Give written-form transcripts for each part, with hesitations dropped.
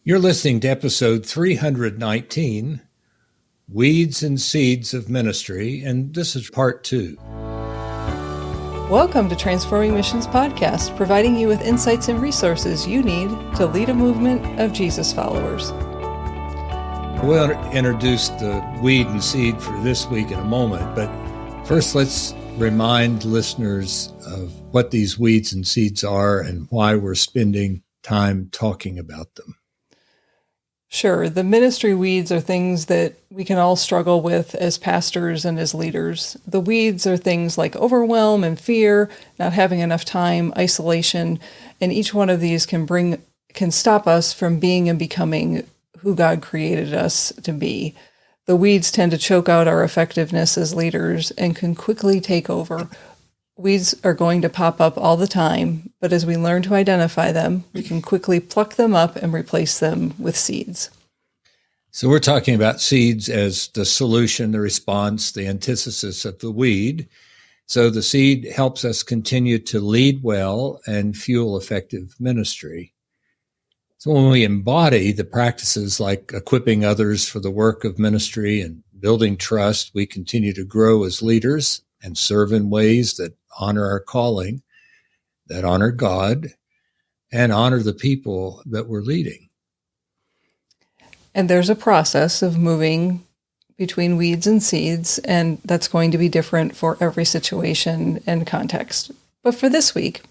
You're listening to episode 319, Weeds and Seeds of Ministry, and this is part 2. Welcome to Transforming Missions Podcast, providing you with insights and resources you need to lead a movement of Jesus followers. We'll introduce the weed and seed for this week in a moment, but first let's remind listeners of what these weeds and seeds are and why we're spending time talking about them. Sure, the ministry weeds are things that we can all struggle with as pastors and as leaders. The weeds are things like overwhelm and fear, not having enough time, isolation, and each one of these can stop us from being and becoming who God created us to be. The weeds tend to choke out our effectiveness as leaders and can quickly take over. Weeds are going to pop up all the time, but as we learn to identify them, we can quickly pluck them up and replace them with seeds. So we're talking about seeds as the solution, the response, the antithesis of the weed. So the seed helps us continue to lead well and fuel effective ministry. So when we embody the practices like equipping others for the work of ministry and building trust, we continue to grow as leaders and serve in ways that honor our calling, that honor God, and honor the people that we're leading. And there's a process of moving between weeds and seeds, and that's going to be different for every situation and context. But for this week,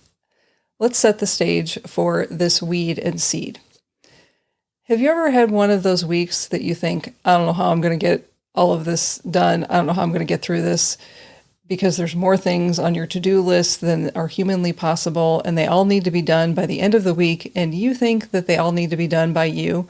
let's set the stage for this weed and seed. Have you ever had one of those weeks that you think, I don't know how I'm going to get all of this done. I don't know how I'm going to get through this, because there's more things on your to-do list than are humanly possible, and they all need to be done by the end of the week, and you think that they all need to be done by you.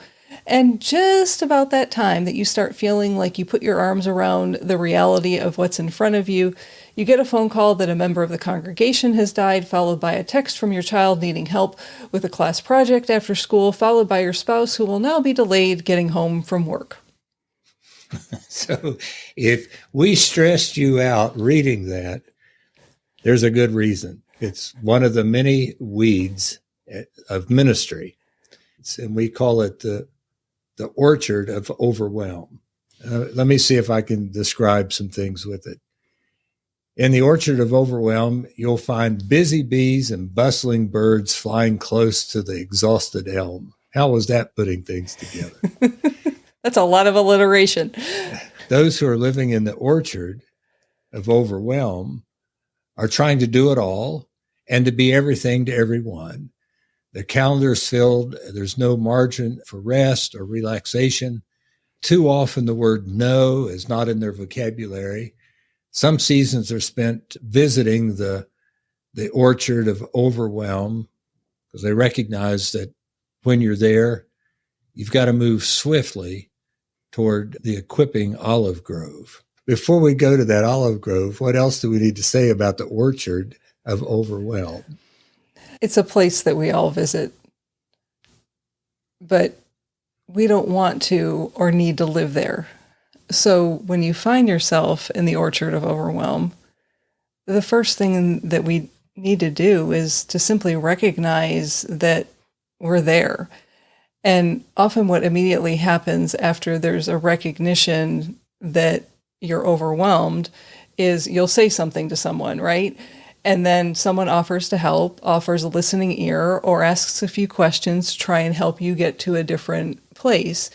And just about that time that you start feeling like you put your arms around the reality of what's in front of you, you get a phone call that a member of the congregation has died, followed by a text from your child needing help with a class project after school, followed by your spouse who will now be delayed getting home from work. So if we stressed you out reading that, there's a good reason. It's one of the many weeds of ministry. And we call it the Orchard of Overwhelm. Let me see if I can describe some things with it. In the Orchard of Overwhelm, you'll find busy bees and bustling birds flying close to the exhausted elm. How was that putting things together? That's a lot of alliteration. Those who are living in the Orchard of Overwhelm are trying to do it all and to be everything to everyone. The calendar is filled. There's no margin for rest or relaxation. Too often the word no is not in their vocabulary. Some seasons are spent visiting the Orchard of Overwhelm because they recognize that when you're there, you've got to move swiftly toward the equipping olive grove. Before we go to that olive grove, what else do we need to say about the Orchard of Overwhelm? It's a place that we all visit, but we don't want to or need to live there. So when you find yourself in the Orchard of Overwhelm, the first thing that we need to do is to simply recognize that we're there. And often what immediately happens after there's a recognition that you're overwhelmed is you'll say something to someone, right? And then someone offers to help, offers a listening ear, or asks a few questions to try and help you get to a different place.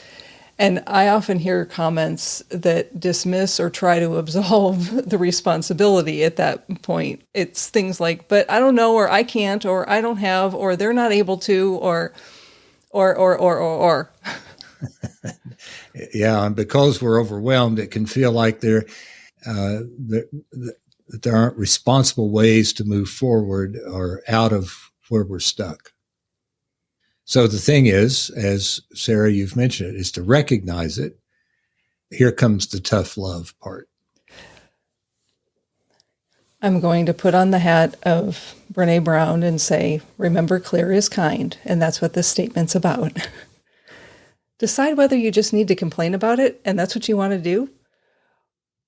And I often hear comments that dismiss or try to absolve the responsibility at that point. It's things like, but I don't know, or I can't, or I don't have, or they're not able to, or. Yeah, and because we're overwhelmed, it can feel like there aren't responsible ways to move forward or out of where we're stuck. So the thing is, as Sara, you've mentioned it, is to recognize it. Here comes the tough love part. I'm going to put on the hat of Brene Brown and say, remember, clear is kind. And that's what this statement's about. Decide whether you just need to complain about it and that's what you want to do.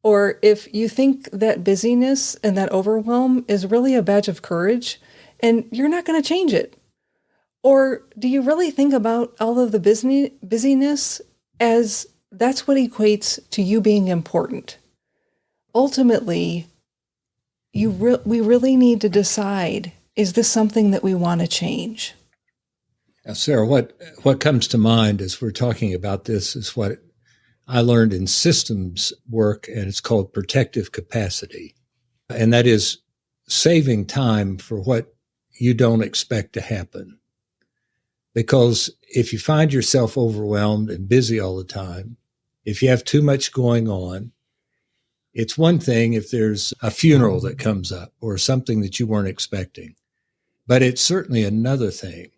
Or if you think that busyness and that overwhelm is really a badge of courage and you're not going to change it. Or do you really think about all of the busyness as that's what equates to you being important? Ultimately, we really need to decide, is this something that we want to change? Now, Sarah, what comes to mind as we're talking about this is what I learned in systems work, and it's called protective capacity. And that is saving time for what you don't expect to happen. Because if you find yourself overwhelmed and busy all the time, if you have too much going on, it's one thing if there's a funeral that comes up or something that you weren't expecting. But it's certainly another thing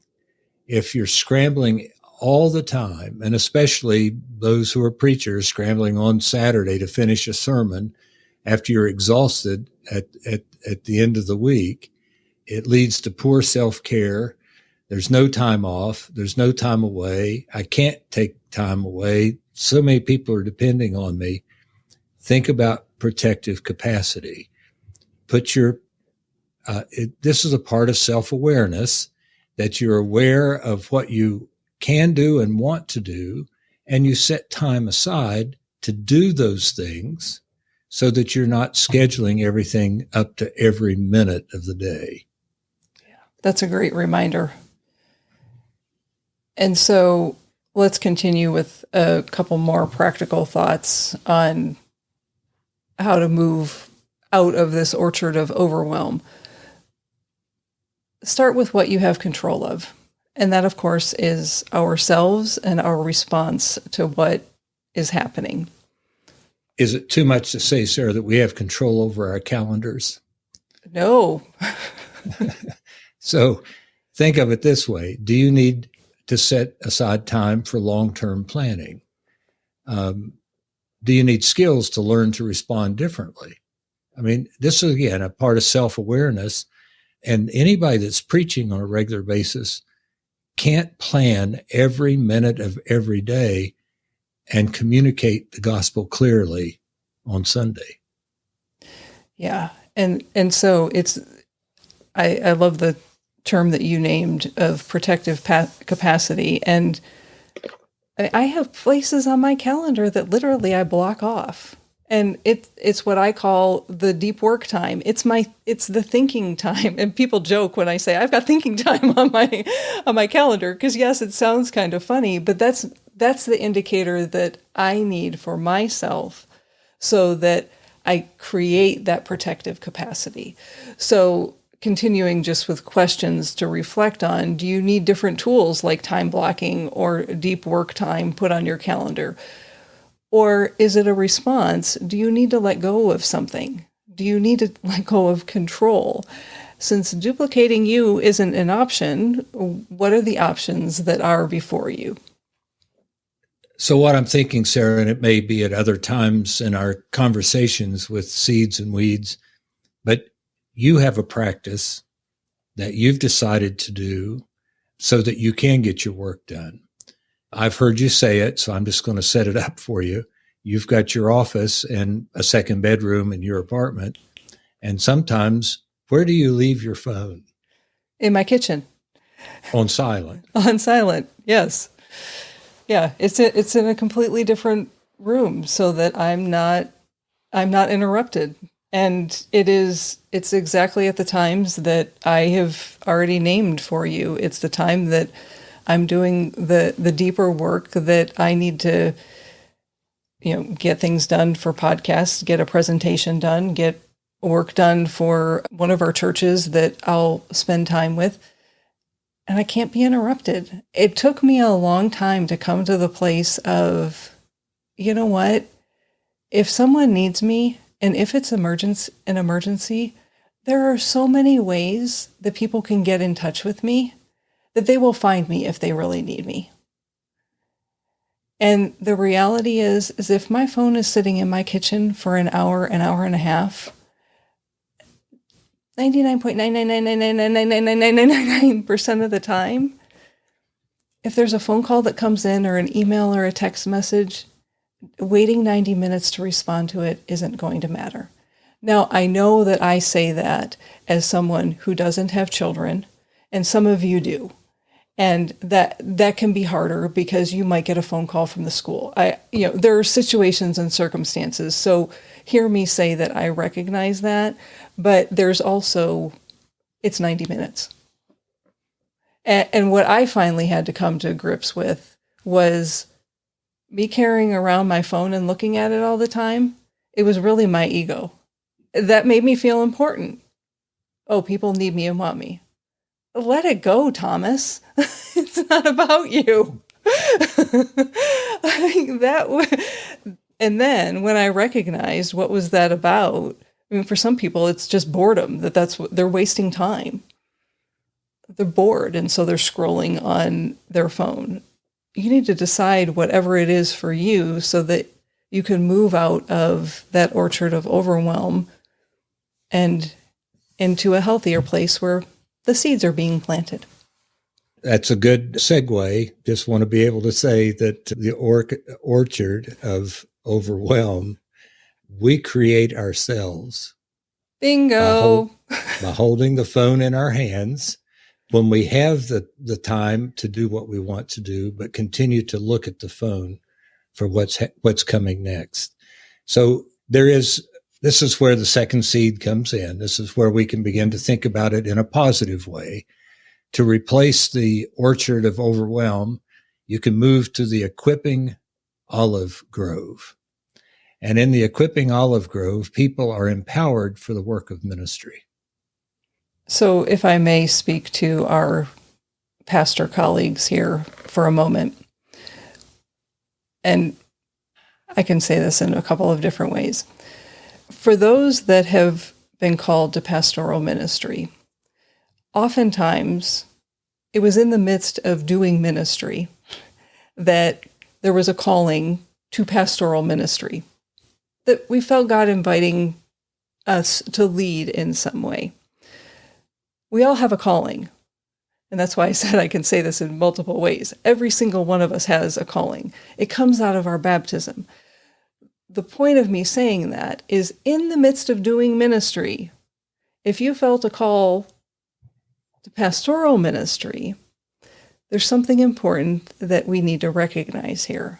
if you're scrambling all the time, and especially those who are preachers scrambling on Saturday to finish a sermon after you're exhausted at the end of the week, it leads to poor self-care. There's no time off. There's no time away. I can't take time away. So many people are depending on me. Think about protective capacity. This is a part of self-awareness, that you're aware of what you can do and want to do, and you set time aside to do those things so that you're not scheduling everything up to every minute of the day. Yeah, that's a great reminder. And so let's continue with a couple more practical thoughts on how to move out of this orchard of overwhelm. Start with what you have control of. And that, of course, is ourselves and our response to what is happening. Is it too much to say, Sarah, that we have control over our calendars? No. So think of it this way. Do you need to set aside time for long-term planning? Do you need skills to learn to respond differently? I mean, this is, again, a part of self-awareness. And anybody that's preaching on a regular basis can't plan every minute of every day and communicate the gospel clearly on Sunday. Yeah. And so I love the term that you named of protective capacity. And I have places on my calendar that literally I block off. And it's what I call the deep work time. It's the thinking time. And people joke when I say I've got thinking time on my calendar, because yes, it sounds kind of funny, but that's the indicator that I need for myself so that I create that protective capacity. So continuing just with questions to reflect on, do you need different tools like time blocking or deep work time put on your calendar? Or is it a response? Do you need to let go of something? Do you need to let go of control? Since duplicating you isn't an option, what are the options that are before you? So what I'm thinking, Sarah, and it may be at other times in our conversations with seeds and weeds, but you have a practice that you've decided to do so that you can get your work done. I've heard you say it, so I'm just going to set it up for you. You've got your office and a second bedroom in your apartment. And sometimes, where do you leave your phone? In my kitchen. On silent. On silent, yes. Yeah, it's in a completely different room so that I'm not interrupted. And it's exactly at the times that I have already named for you. It's the time that I'm doing the deeper work that I need to, get things done for podcasts, get a presentation done, get work done for one of our churches that I'll spend time with. And I can't be interrupted. It took me a long time to come to the place of, you know what? If someone needs me, and if it's an emergency, there are so many ways that people can get in touch with me that they will find me if they really need me. And the reality is if my phone is sitting in my kitchen for an hour and a half, 99.999999999% of the time, if there's a phone call that comes in or an email or a text message, waiting 90 minutes to respond to it isn't going to matter. Now, I know that I say that as someone who doesn't have children, and some of you do. And that can be harder because you might get a phone call from the school. There are situations and circumstances. So hear me say that I recognize that, but there's also, it's 90 minutes. And what I finally had to come to grips with was me carrying around my phone and looking at it all the time. It was really my ego. That made me feel important. Oh, people need me and want me. Let it go, Thomas. It's not about you. And then when I recognized what was that about, I mean, for some people, it's just boredom, that's what they're wasting time. They're bored, and so they're scrolling on their phone. You need to decide whatever it is for you so that you can move out of that orchard of overwhelm and into a healthier place where the seeds are being planted. That's a good segue. Just want to be able to say that the orchard of overwhelm, we create ourselves. Bingo. By holding the phone in our hands when we have the time to do what we want to do, but continue to look at the phone for what's coming next. So this is where the second seed comes in. This is where we can begin to think about it in a positive way. To replace the orchard of overwhelm, you can move to the equipping olive grove. And in the equipping olive grove, people are empowered for the work of ministry. So if I may speak to our pastor colleagues here for a moment, and I can say this in a couple of different ways. For those that have been called to pastoral ministry, oftentimes it was in the midst of doing ministry that there was a calling to pastoral ministry, that we felt God inviting us to lead in some way. We all have a calling. And that's why I said I can say this in multiple ways. Every single one of us has a calling. It comes out of our baptism. The point of me saying that is in the midst of doing ministry, if you felt a call to pastoral ministry, there's something important that we need to recognize here.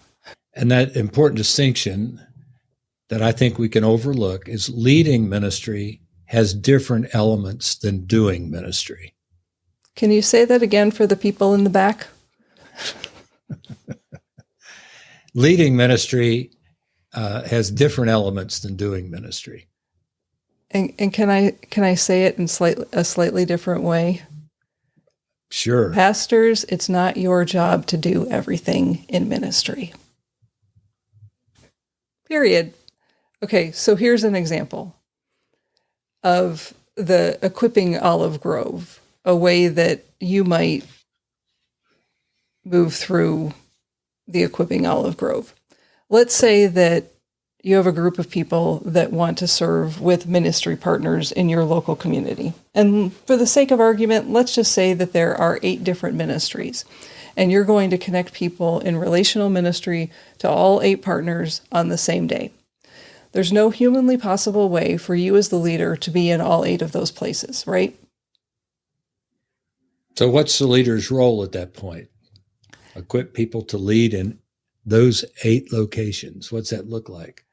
And that important distinction that I think we can overlook is leading ministry has different elements than doing ministry. Can you say that again for the people in the back? Leading ministry has different elements than doing ministry. And can I say it in a slightly different way? Sure. Pastors, it's not your job to do everything in ministry. Period. Okay, so here's an example of the equipping olive grove, a way that you might move through the equipping olive grove. Let's say that you have a group of people that want to serve with ministry partners in your local community. And for the sake of argument, let's just say that there are 8 different ministries, and you're going to connect people in relational ministry to all 8 partners on the same day. There's no humanly possible way for you as the leader to be in all 8 of those places, right? So what's the leader's role at that point? Equip people to lead in those 8 locations. What's that look like?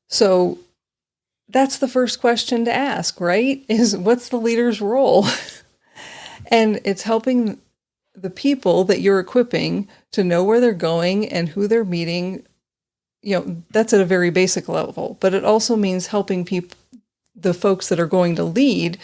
So that's the first question to ask, right? Is what's the leader's role? And it's helping the people that you're equipping to know where they're going and who they're meeting. You know, that's at a very basic level, but it also means helping people, the folks that are going to lead,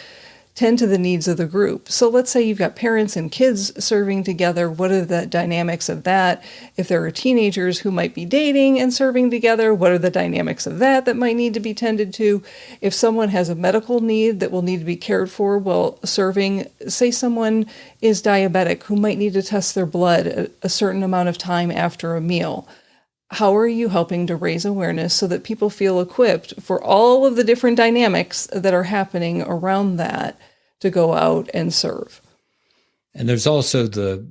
tend to the needs of the group. So let's say you've got parents and kids serving together. What are the dynamics of that? If there are teenagers who might be dating and serving together, what are the dynamics of that might need to be tended to? If someone has a medical need that will need to be cared for while serving, say someone is diabetic who might need to test their blood a certain amount of time after a meal. How are you helping to raise awareness so that people feel equipped for all of the different dynamics that are happening around that to go out and serve? And there's also the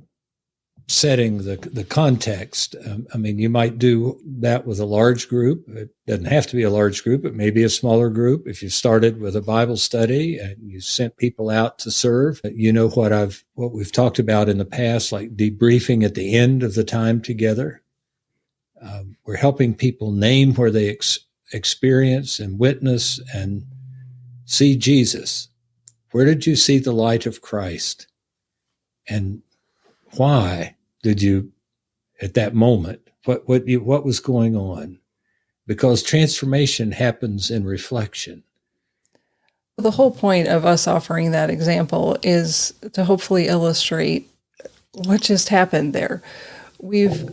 setting the context. I mean, you might do that with a large group. It doesn't have to be a large group. It may be a smaller group. If you started with a Bible study and you sent people out to serve, you know what we've talked about in the past, like debriefing at the end of the time together. We're helping people name where they experience and witness and see Jesus. Where did you see the light of Christ? And why did you, at that moment, what was going on? Because transformation happens in reflection. The whole point of us offering that example is to hopefully illustrate what just happened there. We've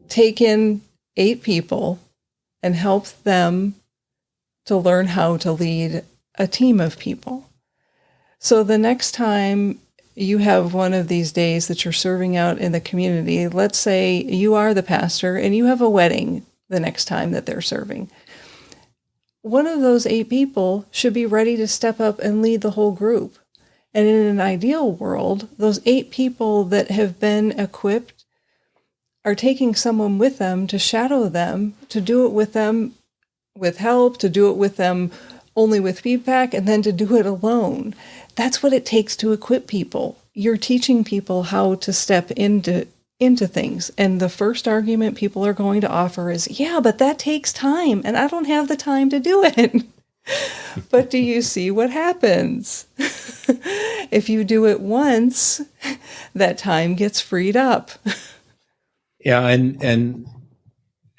taken 8 people and helped them to learn how to lead a team of people. So the next time you have one of these days that you're serving out in the community, let's say you are the pastor and you have a wedding the next time that they're serving. One of those 8 people should be ready to step up and lead the whole group. And in an ideal world, those 8 people that have been equipped are taking someone with them to shadow them, to do it with them with help, to do it with them only with feedback, and then to do it alone. That's what it takes to equip people. You're teaching people how to step into things. And the first argument people are going to offer is, yeah, but that takes time, and I don't have the time to do it. But do you see what happens? If you do it once, that time gets freed up. Yeah, and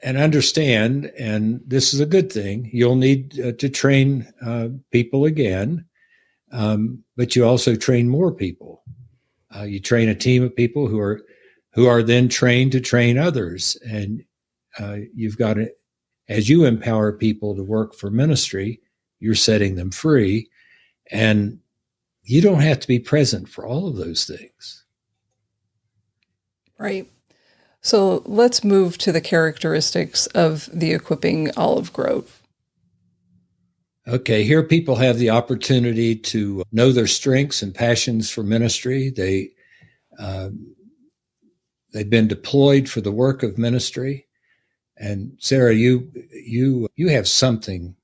understand, and this is a good thing, you'll need to train people again, but you also train more people. You train a team of people who are then trained to train others, and you've got to, as you empower people to work for ministry, you're setting them free, and you don't have to be present for all of those things. Right. So let's move to the characteristics of the equipping olive grove. Okay, here people have the opportunity to know their strengths and passions for ministry. They've been deployed for the work of ministry. And Sara, you have something,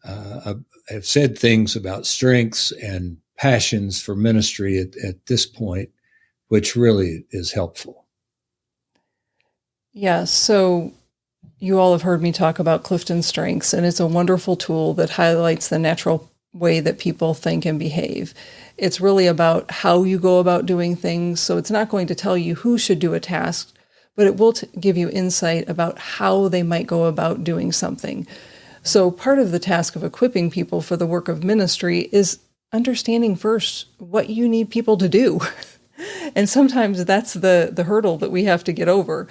have said things about strengths and passions for ministry at this point, which really is helpful. Yeah, so you all have heard me talk about Clifton Strengths, and it's a wonderful tool that highlights the natural way that people think and behave. It's really about how you go about doing things, so it's not going to tell you who should do a task, but it will give you insight about how they might go about doing something. So part of the task of equipping people for the work of ministry is understanding first what you need people to do. And sometimes that's the hurdle that we have to get over.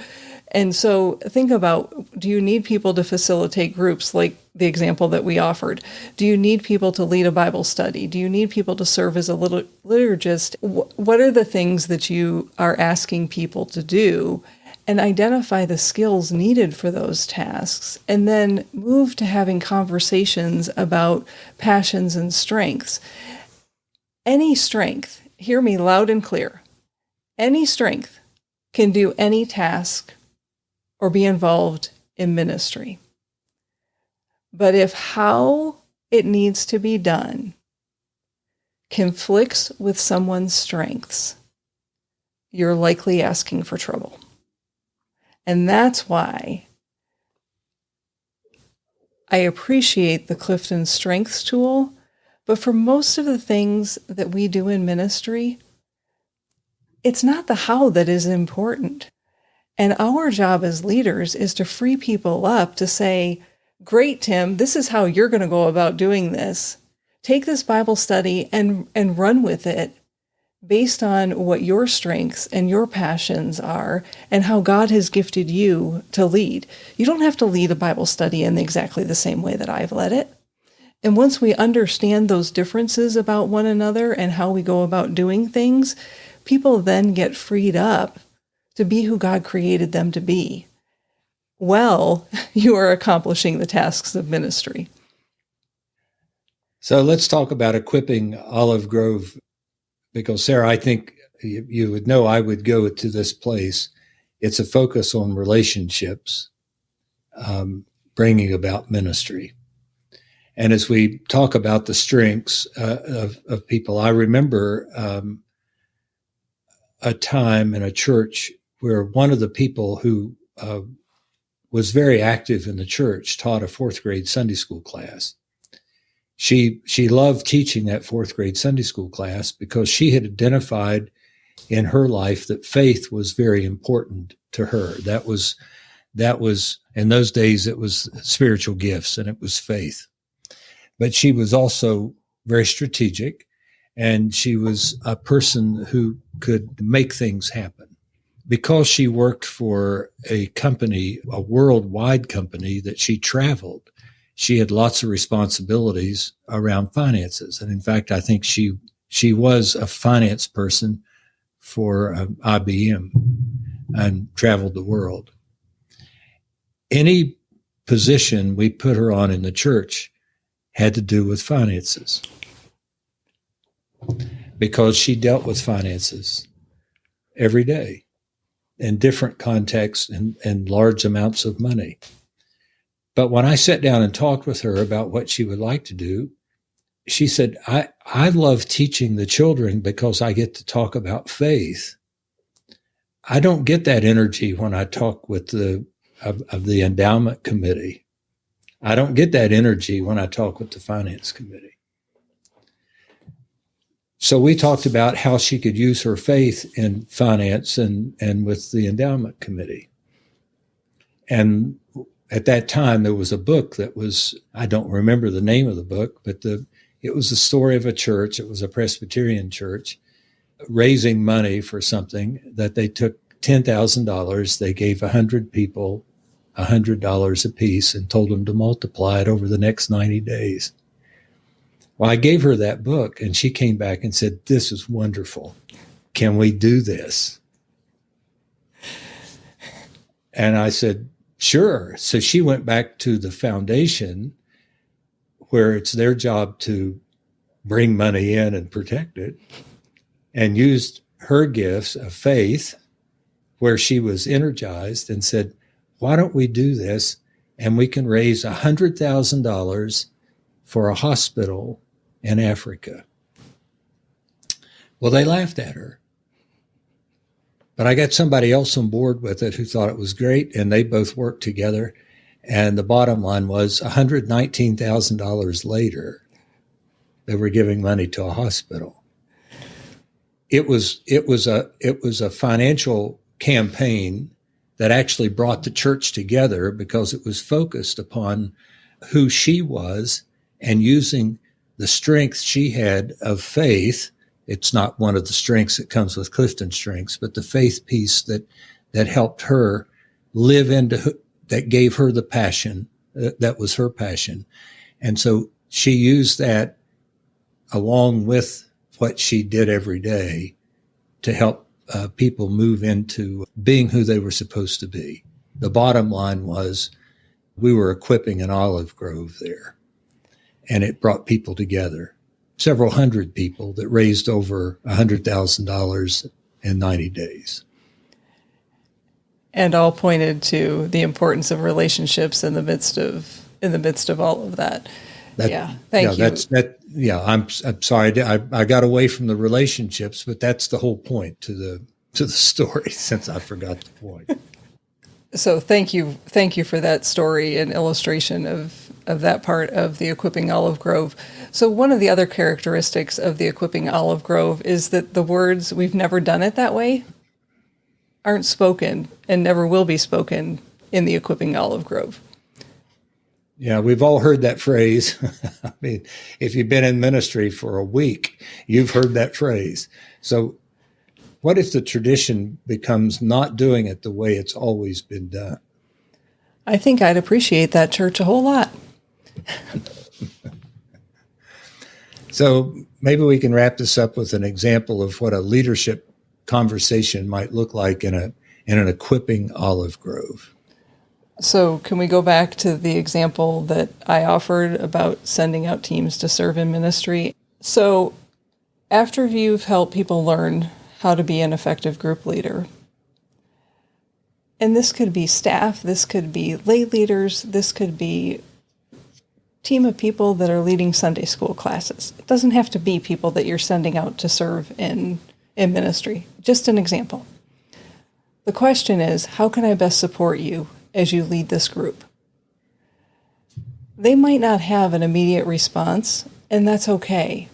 And so think about, do you need people to facilitate groups like the example that we offered? Do you need people to lead a Bible study? Do you need people to serve as a liturgist? What are the things that you are asking people to do? And identify the skills needed for those tasks, and then move to having conversations about passions and strengths. Any strength, hear me loud and clear, any strength can do any task or be involved in ministry. But if how it needs to be done conflicts with someone's strengths, you're likely asking for trouble. And that's why I appreciate the Clifton Strengths tool, but for most of the things that we do in ministry, it's not the how that is important. And our job as leaders is to free people up to say, great, Tim, this is how you're going to go about doing this. Take this Bible study and run with it based on what your strengths and your passions are and how God has gifted you to lead. You don't have to lead a Bible study in exactly the same way that I've led it. And once we understand those differences about one another and how we go about doing things, people then get freed up to be who God created them to be. Well, you are accomplishing the tasks of ministry. So let's talk about equipping Olive Grove, because Sara, I think you would know I would go to this place. It's a focus on relationships, bringing about ministry. And as we talk about the strengths of people, I remember a time in a church where one of the people who was very active in the church taught a fourth grade Sunday school class. She loved teaching that fourth grade Sunday school class because she had identified in her life that faith was very important to her. That was in those days, it was spiritual gifts and it was faith. But she was also very strategic, and she was a person who could make things happen. Because she worked for a company, a worldwide company that she traveled, she had lots of responsibilities around finances. And in fact, I think she was a finance person for IBM and traveled the world. Any position we put her on in the church had to do with finances because she dealt with finances every day in different contexts and large amounts of money. But when I sat down and talked with her about what she would like to do, she said, I love teaching the children because I get to talk about faith. I don't get that energy when I talk with the endowment committee. I don't get that energy when I talk with the finance committee. So we talked about how she could use her faith in finance and with the endowment committee. And at that time, there was a book that was, I don't remember the name of the book, but it was the story of a church. It was a Presbyterian church raising money for something that they took $10,000. They gave 100 people $100 apiece and told them to multiply it over the next 90 days. Well, I gave her that book and she came back and said, "This is wonderful. Can we do this?" And I said, "Sure." So she went back to the foundation where it's their job to bring money in and protect it, and used her gifts of faith where she was energized and said, "Why don't we do this? And we can raise $100,000 for a hospital in Africa." Well, they laughed at her. But I got somebody else on board with it who thought it was great, and they both worked together. And the bottom line was $119,000 later, they were giving money to a hospital. It was a financial campaign that actually brought the church together because it was focused upon who she was and using the strength she had of faith. It's not one of the strengths that comes with Clifton's strengths, but the faith piece that helped her live into, that gave her the passion, that was her passion. And so she used that along with what she did every day to help people move into being who they were supposed to be. The bottom line was we were equipping an olive grove there, and it brought people together. Several hundred people that raised over $100,000 in 90 days. And all pointed to the importance of relationships in the midst of all of that. Thank you. I'm sorry. I got away from the relationships, but that's the whole point to the story, since I forgot the point. So thank you for that story and illustration of that part of the Equipping Olive Grove. So one of the other characteristics of the Equipping Olive Grove is that the words "we've never done it that way" aren't spoken and never will be spoken in the Equipping Olive Grove. Yeah, we've all heard that phrase. I mean, if you've been in ministry for a week, you've heard that phrase. So what if the tradition becomes not doing it the way it's always been done? I think I'd appreciate that church a whole lot. So maybe we can wrap this up with an example of what a leadership conversation might look like in an equipping olive grove. So can we go back to the example that I offered about sending out teams to serve in ministry? So after you've helped people learn how to be an effective group leader. And this could be staff, this could be lay leaders, this could be a team of people that are leading Sunday school classes. It doesn't have to be people that you're sending out to serve in ministry. Just an example. The question is, how can I best support you as you lead this group? They might not have an immediate response, and that's okay.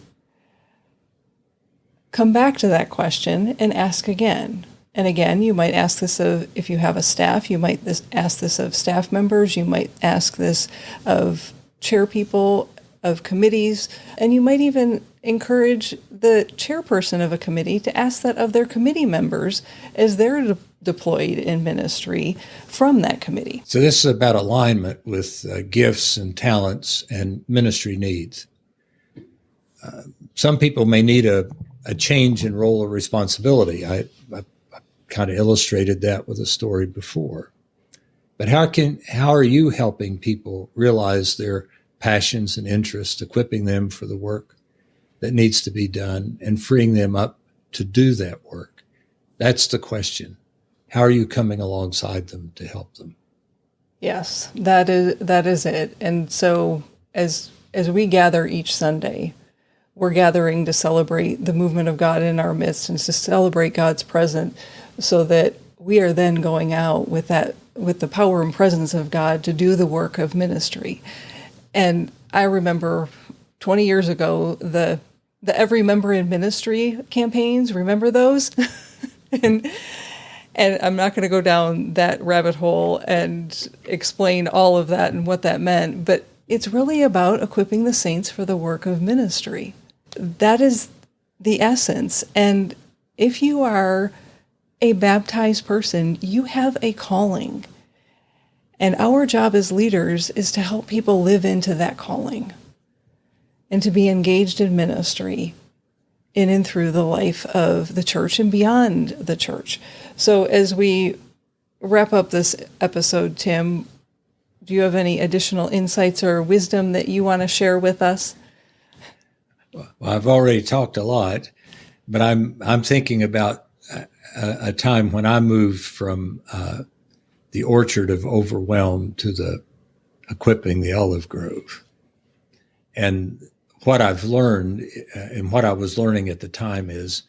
Come back to that question and ask again. And again, you might ask this of, if you have a staff, you might ask this of staff members, you might ask this of chair people, of committees, and you might even encourage the chairperson of a committee to ask that of their committee members as they're deployed in ministry from that committee. So this is about alignment with gifts and talents and ministry needs. Some people may need a change in role or responsibility. I kind of illustrated that with a story before. But how are you helping people realize their passions and interests, equipping them for the work that needs to be done and freeing them up to do that work? That's the question. How are you coming alongside them to help them? Yes, that is it. And so as we gather each Sunday, we're gathering to celebrate the movement of God in our midst and to celebrate God's presence, so that we are then going out with the power and presence of God to do the work of ministry. And I remember 20 years ago, the Every Member in Ministry campaigns, remember those? and I'm not going to go down that rabbit hole and explain all of that and what that meant, but it's really about equipping the saints for the work of ministry. That is the essence. And if you are a baptized person, you have a calling. And our job as leaders is to help people live into that calling and to be engaged in ministry in and through the life of the church and beyond the church. So as we wrap up this episode, Tim, do you have any additional insights or wisdom that you want to share with us? Well, I've already talked a lot, but I'm thinking about a time when I moved from the Orchard of Overwhelm to the Equipping the Olive Grove. And what I've learned and what I was learning at the time is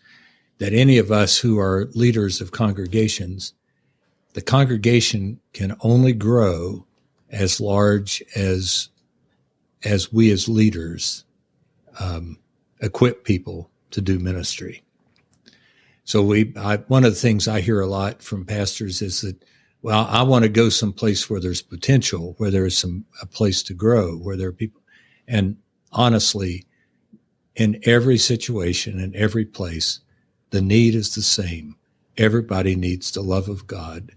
that any of us who are leaders of congregations, the congregation can only grow as large as we as leaders equip people to do ministry. So one of the things I hear a lot from pastors is that, well, I want to go someplace where there's potential, where there's a place to grow, where there are people. And honestly, in every situation, in every place, the need is the same. Everybody needs the love of God.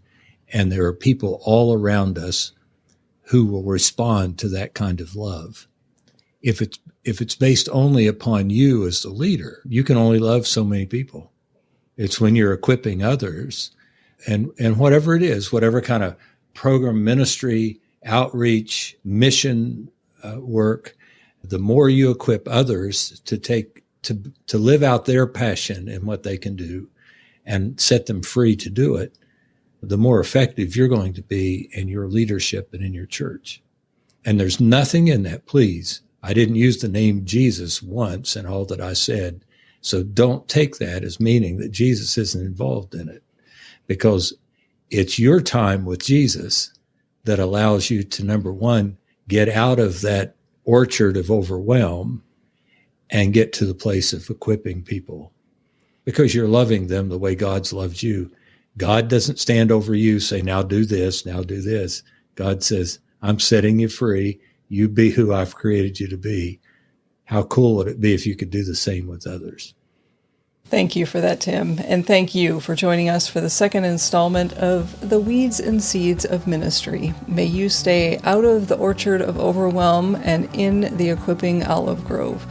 And there are people all around us who will respond to that kind of love. If it's based only upon you as the leader, you can only love so many people. It's when you're equipping others and whatever it is, whatever kind of program, ministry, outreach, mission work, the more you equip others to live out their passion and what they can do and set them free to do it, the more effective you're going to be in your leadership and in your church. And there's nothing in that, please. I didn't use the name Jesus once in all that I said. So don't take that as meaning that Jesus isn't involved in it, because it's your time with Jesus that allows you to, number one, get out of that orchard of overwhelm and get to the place of equipping people, because you're loving them the way God's loved you. God doesn't stand over you, say, now do this, now do this. God says, I'm setting you free. You be who I've created you to be. How cool would it be if you could do the same with others? Thank you for that, Tim. And thank you for joining us for the second installment of The Weeds and Seeds of Ministry. May you stay out of the orchard of overwhelm and in the equipping olive grove.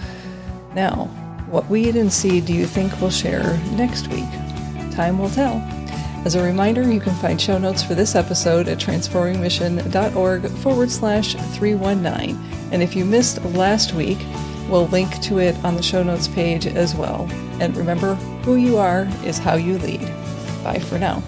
Now, what weed and seed do you think we'll share next week? Time will tell. As a reminder, you can find show notes for this episode at transformingmission.org/319. And if you missed last week, we'll link to it on the show notes page as well. And remember, who you are is how you lead. Bye for now.